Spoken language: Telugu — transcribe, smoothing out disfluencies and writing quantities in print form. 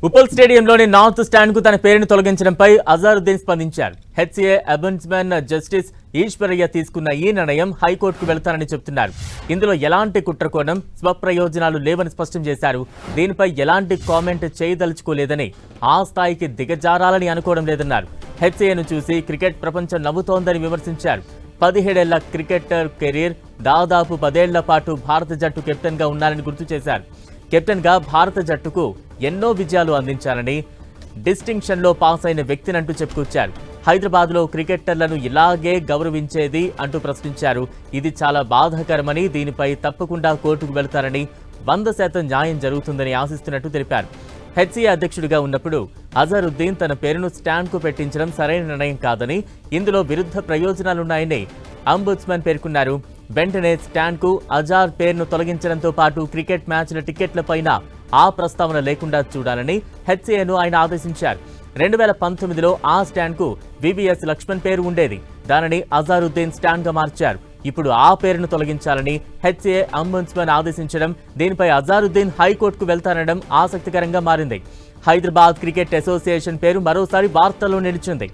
ఉప్పల్ స్టేడియంలోని నార్త్ స్టాండ్ కు తన పేరును తొలగించడంపై అజారుద్దీన్ స్పందించారు. హెచ్సీఏ అబెండ్స్మెన్ జస్టిస్ ఈశ్వరయ్య తీసుకున్న ఈ నిర్ణయం హైకోర్టుకు వెళ్తానని చెబుతున్నారు. ఇందులో ఎలాంటి కుట్రకోణం, స్వప్రయోజనాలు లేవని స్పష్టం చేశారు. దీనిపై ఎలాంటి కామెంట్ చేయదలుచుకోలేదని, ఆ స్థాయికి దిగజారాలని అనుకోవడం లేదన్నారు. హెచ్సీఏను చూసి క్రికెట్ ప్రపంచం నవ్వుతోందని విమర్శించారు. 17 ఏళ్ల క్రికెటర్ కెరీర్, దాదాపు 10 ఏళ్ల పాటు భారత జట్టు కెప్టెన్ గా ఉన్నారని గుర్తు చేశారు. కెప్టెన్ గా భారత జట్టుకు ఎన్నో విజయాలు అందించారని, డిస్టింక్షన్ లో పాస్ అయిన వ్యక్తినంటూ చెప్పుకొచ్చారు. హైదరాబాద్ లో క్రికెటర్లను ఇలాగే గౌరవించేది అంటూ ప్రశ్నించారు. ఇది చాలా బాధాకరమని, దీనిపై తప్పకుండా కోర్టుకు వెళతారని, 100% న్యాయం జరుగుతుందని ఆశిస్తున్నట్టు తెలిపారు. హెచ్సీఏ అధ్యక్షుడిగా ఉన్నప్పుడు అజారుద్దీన్ తన పేరును స్టాండ్ కు పెట్టించడం సరైన నిర్ణయం కాదని, ఇందులో విరుద్ధ ప్రయోజనాలున్నాయని అంబుడ్స్మన్ పేర్కొన్నారు. వెంటనే స్టాండ్ కు అజార్ పేరును తొలగించడంతో పాటు క్రికెట్ మ్యాచ్ల టికెట్లపైన ఆ ప్రస్తావన లేకుండా చూడాలని హెచ్సీఏను ఆయన ఆదేశించారు. 2019లో ఆ స్టాండ్ కు వివిఎస్ లక్ష్మణ్ పేరు ఉండేది. దానిని అజారుద్దీన్ స్టాండ్ గా మార్చారు. ఇప్పుడు ఆ పేరును తొలగించాలని హెచ్సీఏ అంబుడ్స్మన్ ఆదేశించడం, దీనిపై అజారుద్దీన్ హైకోర్టుకు వెళ్తానడం ఆసక్తికరంగా మారింది. హైదరాబాద్ క్రికెట్ అసోసియేషన్ పేరు మరోసారి వార్తల్లో నిలిచింది.